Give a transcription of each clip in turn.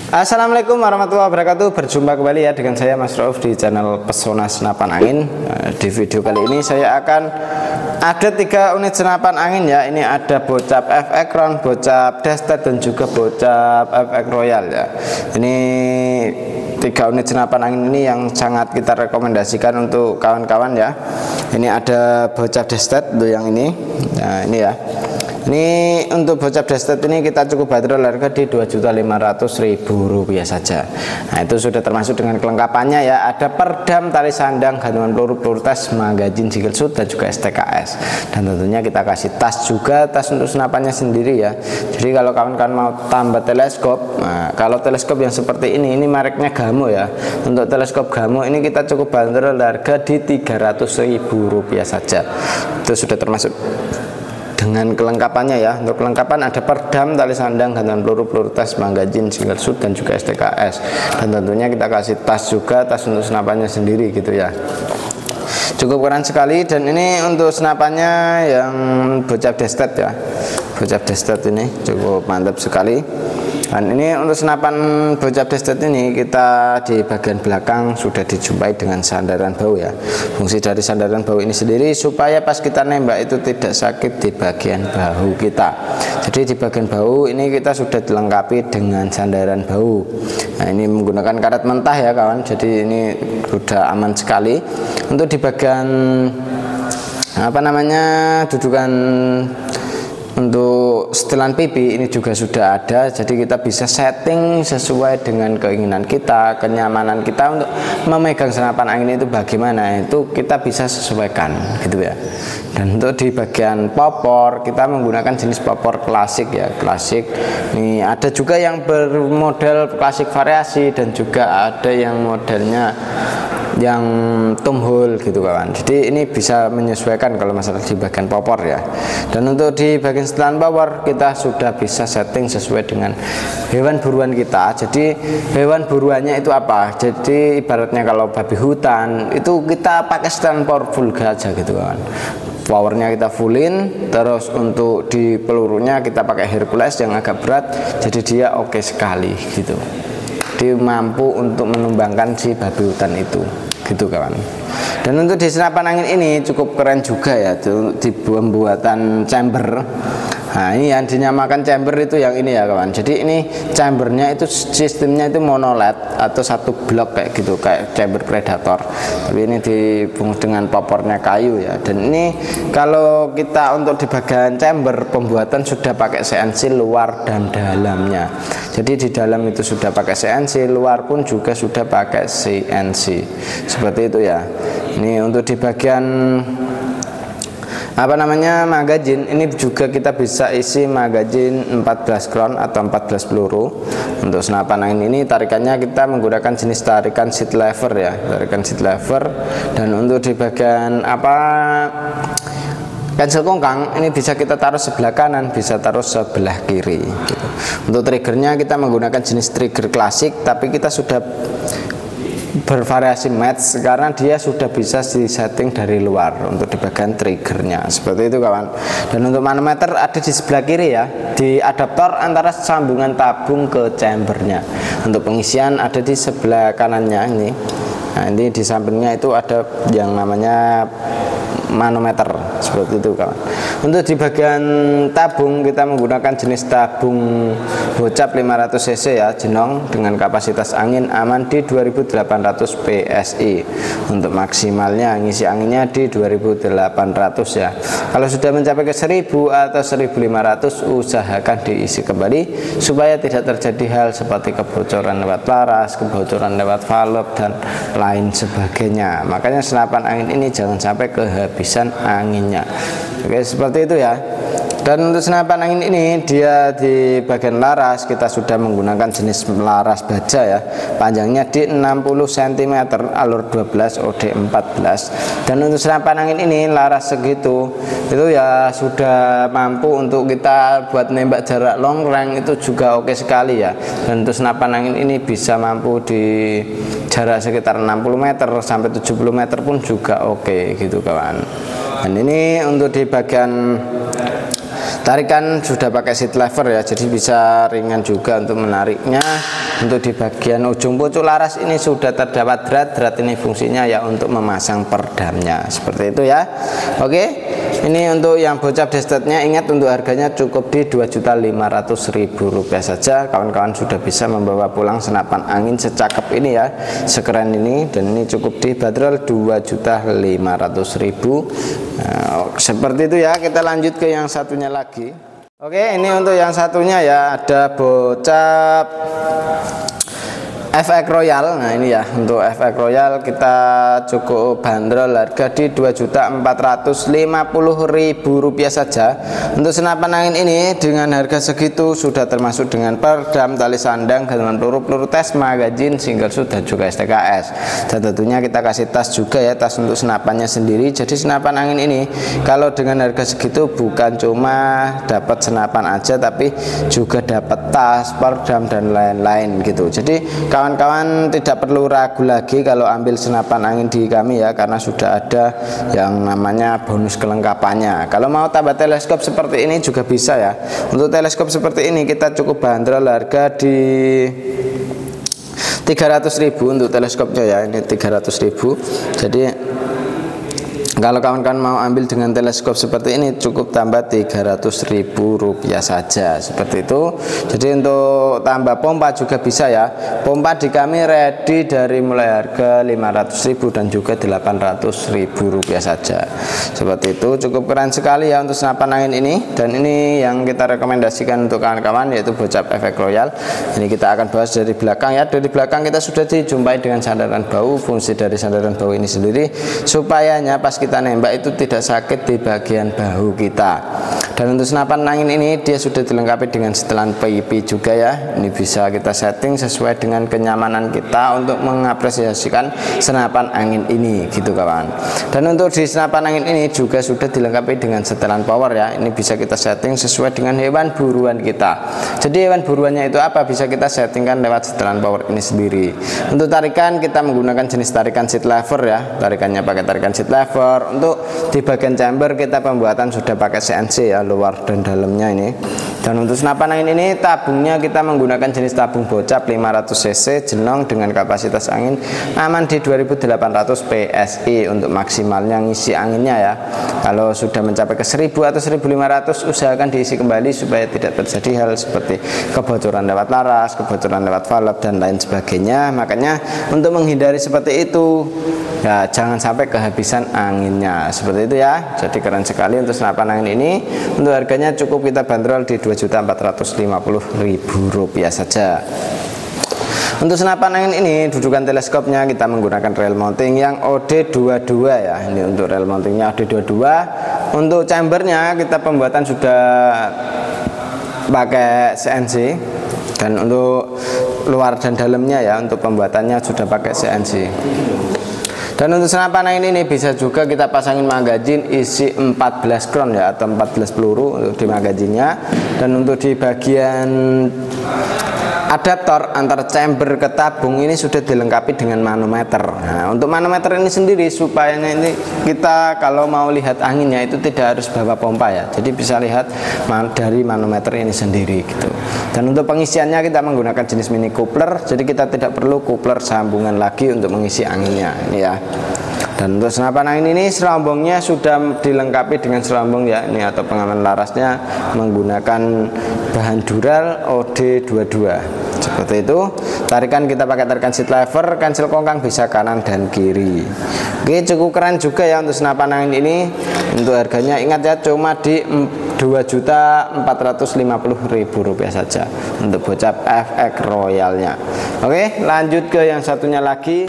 Assalamualaikum warahmatullahi wabarakatuh. Berjumpa kembali ya dengan saya Mas Rauf di channel Pesona Senapan Angin. Di video kali ini saya akan ada 3 unit senapan angin ya. Ini ada Bocap FX Crown, Bocap Destet dan juga Bocap FX Royal ya. Ini 3 unit senapan angin ini yang sangat kita rekomendasikan untuk kawan-kawan ya. Ini ada Bocap Destet untuk yang ini. Nah, ini ya. Ini untuk Bocap Destet ini kita cukup bandrol harga di Rp2.500.000 saja. Nah, itu sudah termasuk dengan kelengkapannya ya. Ada perdam, tali sandang, gantungan peluru, peluru tes, magazin, single shoot dan juga STKS. Dan tentunya kita kasih tas juga, tas untuk senapannya sendiri ya. Jadi kalau kawan-kawan mau tambah teleskop, nah, kalau teleskop yang seperti ini mereknya Gamo ya. Untuk teleskop Gamo ini kita cukup bandrol harga di Rp300.000 saja. Itu sudah termasuk dengan kelengkapannya ya. Untuk kelengkapan ada perdam, tali sandang, gantungan peluru, peluru tes, magazin, single shoot dan juga STKS. Dan tentunya kita kasih tas juga, tas untuk senapannya sendiri gitu ya. Cukup keren sekali. Dan ini untuk senapannya yang Bocap Destet ya. Bocap Destet ini cukup mantap sekali. Dan ini untuk senapan Bocap Destet ini kita di bagian belakang sudah dijumpai dengan sandaran bau ya. Fungsi dari sandaran bau ini sendiri supaya pas kita nembak itu tidak sakit di bagian bahu kita. Jadi di bagian bahu ini kita sudah dilengkapi dengan sandaran bau. Nah, ini menggunakan karet mentah ya kawan. Jadi ini sudah aman sekali. Untuk di bagian dudukan untuk setelan pipi ini juga sudah ada. Jadi kita bisa setting sesuai dengan keinginan kita, kenyamanan kita untuk memegang senapan angin itu bagaimana, itu kita bisa sesuaikan gitu ya. Dan untuk di bagian popor kita menggunakan jenis popor klasik ya, klasik. Ini ada juga yang bermodel klasik variasi dan juga ada yang modelnya yang thumb hole gitu kawan. Jadi ini bisa menyesuaikan kalau masalah di bagian popor ya. Dan untuk di bagian setelan popor kita sudah bisa setting sesuai dengan hewan buruan kita. Jadi hewan buruannya itu apa? Jadi ibaratnya kalau babi hutan itu kita pakai setelan power full aja gitu kawan. Powernya kita fullin, terus untuk di pelurunya kita pakai Hercules yang agak berat, jadi dia oke sekali gitu. Dia mampu untuk menumbangkan si babi hutan itu gitu kawan. Dan untuk di senapan angin ini cukup keren juga ya, di pembuatan chamber. Nah, ini yang dinamakan chamber itu yang ini ya kawan. Jadi ini chambernya itu sistemnya itu monoled atau satu blok kayak gitu, kayak chamber predator. Tapi ini dibungkus dengan popornya kayu ya. Dan ini kalau kita untuk di bagian chamber pembuatan sudah pakai CNC luar dan dalamnya. Jadi di dalam itu sudah pakai CNC, luar pun juga sudah pakai CNC. Seperti itu ya. Ini untuk di bagian magazin ini juga kita bisa isi magazin 14 crown atau 14 peluru. Untuk senapan angin ini tarikannya kita menggunakan jenis tarikan seat lever ya, tarikan seat lever. Dan untuk di bagian pensel kongkang ini bisa kita taruh sebelah kanan, bisa taruh sebelah kiri gitu. Untuk triggernya kita menggunakan jenis trigger klasik, tapi kita sudah bervariasi match karena dia sudah bisa disetting dari luar untuk di bagian triggernya seperti itu kawan. Dan untuk manometer ada di sebelah kiri ya, di adaptor antara sambungan tabung ke chambernya. Untuk pengisian ada di sebelah kanannya ini. Nah, ini di sampingnya itu ada yang namanya manometer seperti itu kawan. Untuk di bagian tabung kita menggunakan jenis tabung Bocap 500 cc ya, jenong dengan kapasitas angin aman di 2800 PSI. Untuk maksimalnya ngisi anginnya di 2800 ya. Kalau sudah mencapai ke 1000 atau 1500 usahakan diisi kembali supaya tidak terjadi hal seperti kebocoran lewat laras, kebocoran lewat valve dan lain sebagainya. Makanya senapan angin ini jangan sampai kehabisan anginnya. Oke, seperti itu ya. Dan untuk senapan angin ini dia di bagian laras kita sudah menggunakan jenis laras baja ya. Panjangnya di 60 cm, alur 12, OD 14. Dan untuk senapan angin ini laras segitu itu ya sudah mampu untuk kita buat nembak jarak long range itu juga oke sekali ya. Dan untuk senapan angin ini bisa mampu di jarak sekitar 60 meter sampai 70 meter pun juga oke gitu kawan. Dan ini untuk di bagian Tarikan sudah pakai seat lever ya, jadi bisa ringan juga untuk menariknya. Untuk di bagian ujung pucuk laras ini sudah terdapat drat ini fungsinya ya untuk memasang perdamnya, seperti itu ya. Oke, ini untuk yang bocap dashboardnya, ingat untuk harganya cukup di Rp2.500.000 saja. Kawan-kawan sudah bisa membawa pulang senapan angin secakep ini ya, sekeren ini, dan ini cukup dibanderol Rp2.500.000. Nah, seperti itu ya. Kita lanjut ke yang satunya lagi. Oke, ini untuk yang satunya ya, ada bocap FX Royal. Nah ini ya, untuk FX Royal kita cukup bandrol harga di Rp2.450.000 saja. Untuk senapan angin ini dengan harga segitu sudah termasuk dengan perdam, tali sandang, gantungan peluru tes, magazin, single shoot, dan juga STKS. Dan tentunya kita kasih tas juga ya, tas untuk senapannya sendiri. Jadi senapan angin ini kalau dengan harga segitu bukan cuma dapat senapan aja, tapi juga dapat tas, perdam, dan lain-lain gitu. Jadi kawan-kawan tidak perlu ragu lagi kalau ambil senapan angin di kami ya, karena sudah ada yang namanya bonus kelengkapannya. Kalau mau tambah teleskop seperti ini juga bisa ya. Untuk teleskop seperti ini kita cukup bandrol harga di 300.000 untuk teleskopnya ya, ini 300.000. Jadi kalau kawan-kawan mau ambil dengan teleskop seperti ini cukup tambah Rp300.000 saja, seperti itu. Jadi untuk tambah pompa juga bisa ya. Pompa di kami ready dari mulai harga Rp500.000 dan juga Rp800.000 saja. Seperti itu, cukup keren sekali ya untuk senapan angin ini. Dan ini yang kita rekomendasikan untuk kawan-kawan, yaitu bocap FX Royal. Ini kita akan bahas dari belakang ya. Dari belakang kita sudah dijumpai dengan sandaran bau. Fungsi dari sandaran bau ini sendiri supayanya pas kita nembak itu tidak sakit di bagian bahu kita. Dan untuk senapan angin ini dia sudah dilengkapi dengan setelan PIP juga ya. Ini bisa kita setting sesuai dengan kenyamanan kita untuk mengapresiasikan senapan angin ini gitu kawan. Dan untuk di senapan angin ini juga sudah dilengkapi dengan setelan power ya. Ini bisa kita setting sesuai dengan hewan buruan kita. Jadi hewan buruannya itu apa, bisa kita settingkan lewat setelan power ini sendiri. Untuk tarikan kita menggunakan jenis tarikan seat lever ya. Tarikannya pakai tarikan seat lever. Untuk di bagian chamber kita pembuatan sudah pakai CNC ya, luar dan dalamnya ini. Dan untuk senapan angin ini tabungnya kita menggunakan jenis tabung bocap 500 cc jenong dengan kapasitas angin aman di 2800 PSI untuk maksimalnya ngisi anginnya ya. Kalau sudah mencapai ke 1000 atau 1500 usahakan diisi kembali supaya tidak terjadi hal seperti kebocoran lewat laras, kebocoran lewat valve, dan lain sebagainya. Makanya untuk menghindari seperti itu ya, jangan sampai kehabisan anginnya, seperti itu ya. Jadi keren sekali untuk senapan angin ini. Untuk harganya cukup kita bandrol di Rp2.450.000 saja. Untuk senapan angin ini dudukan teleskopnya kita menggunakan rail mounting yang OD22 ya. Ini untuk rail mountingnya OD22. Untuk chambernya kita pembuatan sudah pakai CNC. Dan untuk luar dan dalamnya ya, untuk pembuatannya sudah pakai CNC. Dan untuk senapan angin ini bisa juga kita pasangin magazin isi 14 crown ya, atau 14 peluru untuk di magazinnya. Dan untuk di bagian adaptor antar chamber ke tabung ini sudah dilengkapi dengan manometer. Nah, untuk manometer ini sendiri supaya ini kita kalau mau lihat anginnya itu tidak harus bawa pompa ya. Jadi bisa lihat dari manometer ini sendiri gitu. Dan untuk pengisiannya kita menggunakan jenis mini coupler. Jadi kita tidak perlu coupler sambungan lagi untuk mengisi anginnya ini ya. Dan untuk senapan angin ini selombongnya sudah dilengkapi dengan selombong ya, ini atau pengaman larasnya menggunakan bahan dural OD22 seperti itu. Tarikan kita pakai tarikan seat lever, kancil kongkang bisa kanan dan kiri. Oke, cukup keren juga ya untuk senapan angin ini. Untuk harganya ingat ya, cuma di Rp2.450.000 saja untuk bocap FX Royalnya. Oke, lanjut ke yang satunya lagi.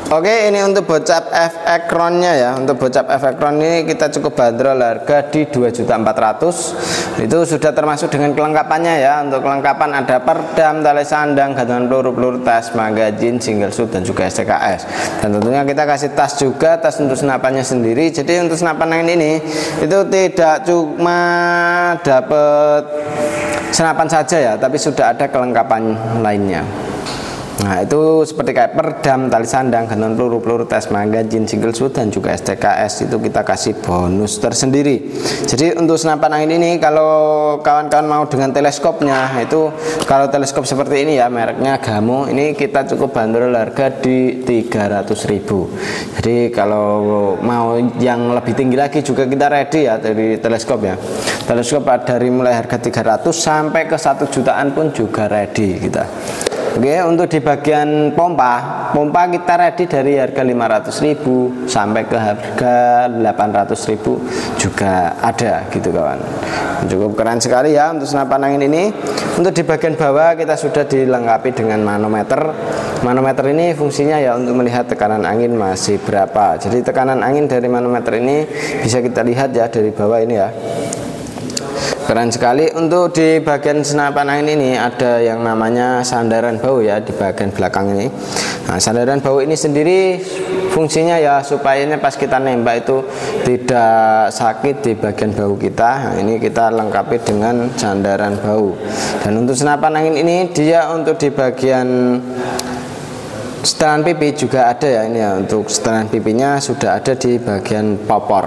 Oke, ini untuk bocap FX Crown-nya ya. Untuk bocap FX Crown ini kita cukup bandrol harga di Rp2.400.000. Itu sudah termasuk dengan kelengkapannya ya. Untuk kelengkapan ada perdam, tali sandang, gantungan peluru tes, magazin, single shoot, dan juga STKS. Dan tentunya kita kasih tas juga, tas untuk senapannya sendiri. Jadi untuk senapan angin ini itu tidak cuma dapat senapan saja ya, tapi sudah ada kelengkapan lainnya. Nah, itu seperti kayak perdam, tali sandang, gantungan peluru, tes magazin, single shoot, dan juga STKS itu kita kasih bonus tersendiri. Jadi untuk senapan angin ini kalau kawan-kawan mau dengan teleskopnya, itu kalau teleskop seperti ini ya, mereknya Gamo, ini kita cukup bandrol harga di 300.000. Jadi kalau mau yang lebih tinggi lagi juga kita ready ya dari teleskop ya. Teleskop dari mulai harga 300 sampai ke 1 jutaan pun juga ready kita. Oke, untuk di bagian pompa kita ready dari harga 500.000 sampai ke harga 800.000 juga ada gitu kawan. Cukup keren sekali ya untuk senapan angin ini. Untuk di bagian bawah kita sudah dilengkapi dengan manometer. Manometer ini fungsinya ya untuk melihat tekanan angin masih berapa. Jadi tekanan angin dari manometer ini bisa kita lihat ya dari bawah ini ya. Keren sekali. Untuk di bagian senapan angin ini ada yang namanya sandaran bau ya di bagian belakang ini. Nah, sandaran bau ini sendiri fungsinya ya supaya pas kita nembak itu tidak sakit di bagian bau kita. Nah, ini kita lengkapi dengan sandaran bau. Dan untuk senapan angin ini dia untuk di bagian setelan pipi juga ada ya, ini ya, untuk setelan pipinya sudah ada di bagian popor.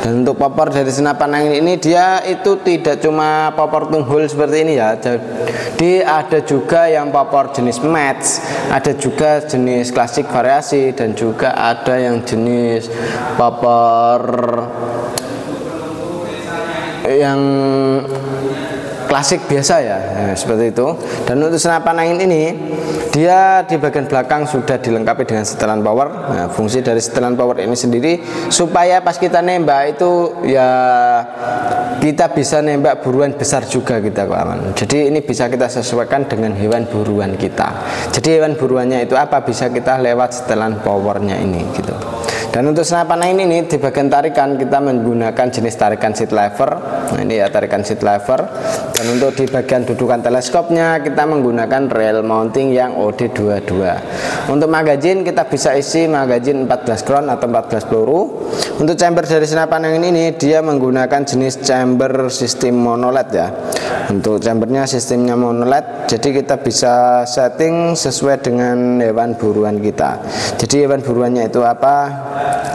Dan untuk popor dari senapan angin ini dia itu tidak cuma popor tunghul seperti ini ya, jadi ada juga yang popor jenis match, ada juga jenis klasik variasi, dan juga ada yang jenis popor yang klasik biasa ya, seperti itu. Dan untuk senapan angin ini dia di bagian belakang sudah dilengkapi dengan setelan power. Nah, fungsi dari setelan power ini sendiri supaya pas kita nembak itu ya kita bisa nembak buruan besar juga kita kawan. Jadi ini bisa kita sesuaikan dengan hewan buruan kita. Jadi hewan buruannya itu apa, bisa kita lewat setelan powernya ini gitu. Dan untuk senapan angin ini di bagian tarikan kita menggunakan jenis tarikan seat lever. Nah, ini ya tarikan seat lever. Dan untuk di bagian dudukan teleskopnya kita menggunakan rail mounting yang OD22. Untuk magazin kita bisa isi magazin 14 crown atau 14 peluru. Untuk chamber dari senapan angin ini dia menggunakan jenis chamber sistem monoled ya. Untuk chambernya sistemnya monoled, jadi kita bisa setting sesuai dengan hewan buruan kita. Jadi hewan buruannya itu apa?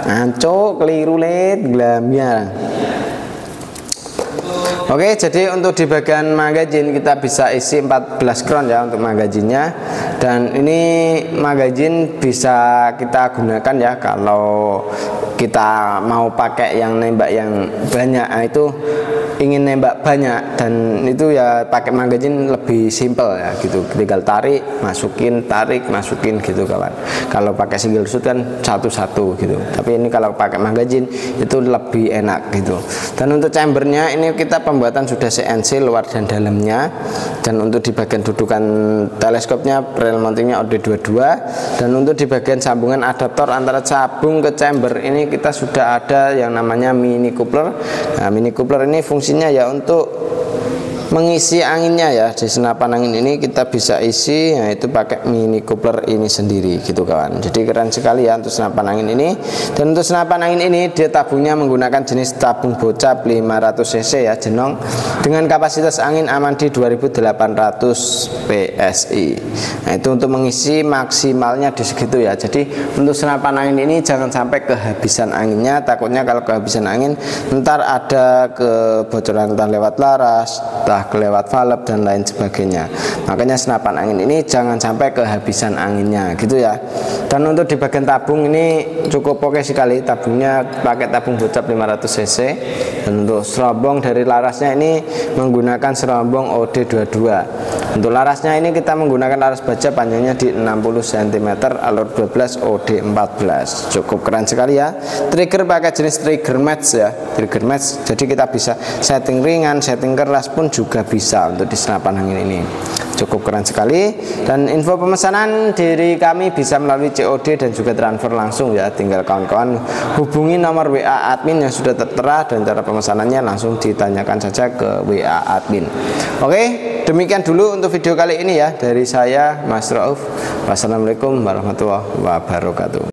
Anco, keliru let, glamia. Oke, jadi untuk di bagian magazin kita bisa isi 14 crown ya untuk magazinnya. Dan ini magazin bisa kita gunakan ya kalau kita mau pakai yang nembak yang banyak. Nah, itu ingin nembak banyak dan itu ya pakai magazin lebih simple ya gitu, tinggal tarik masukin gitu kawan. Kalau pakai single shoot kan satu-satu gitu, tapi ini kalau pakai magazin itu lebih enak gitu. Dan untuk chambernya ini kita pembuatan sudah CNC luar dan dalamnya. Dan untuk di bagian dudukan teleskopnya rail mountingnya OD22. Dan untuk di bagian sambungan adaptor antara sabung ke chamber ini kita sudah ada yang namanya mini coupler. Nah, mini coupler ini fungsinya ya untuk mengisi anginnya ya. Di senapan angin ini kita bisa isi, nah itu pakai mini coupler ini sendiri gitu kawan. Jadi keren sekali ya untuk senapan angin ini. Dan untuk senapan angin ini dia tabungnya menggunakan jenis tabung bocap 500 cc ya jenong, dengan kapasitas angin aman di 2800 PSI. Nah itu untuk mengisi maksimalnya di segitu ya. Jadi untuk senapan angin ini jangan sampai kehabisan anginnya, takutnya kalau kehabisan angin ntar ada kebocoran entah lewat laras, kelewat valve dan lain sebagainya. Makanya senapan angin ini jangan sampai kehabisan anginnya gitu ya. Dan untuk di bagian tabung ini cukup oke sekali, tabungnya pakai tabung bocap 500 cc. Dan untuk serombong dari larasnya ini menggunakan serombong OD22. Untuk larasnya ini kita menggunakan laras baja panjangnya di 60 cm, alur 12 OD14. Cukup keren sekali ya. Trigger pakai jenis trigger match ya, trigger match. Jadi kita bisa setting ringan, setting keras pun juga bisa untuk di senapan angin ini. Cukup keren sekali. Dan info pemesanan dari kami bisa melalui COD dan juga transfer langsung ya. Tinggal kawan-kawan hubungi nomor WA admin yang sudah tertera, dan cara pemesanannya langsung ditanyakan saja ke WA admin. Oke, demikian dulu untuk video kali ini ya dari saya Mas Rauf. Wassalamualaikum warahmatullahi wabarakatuh.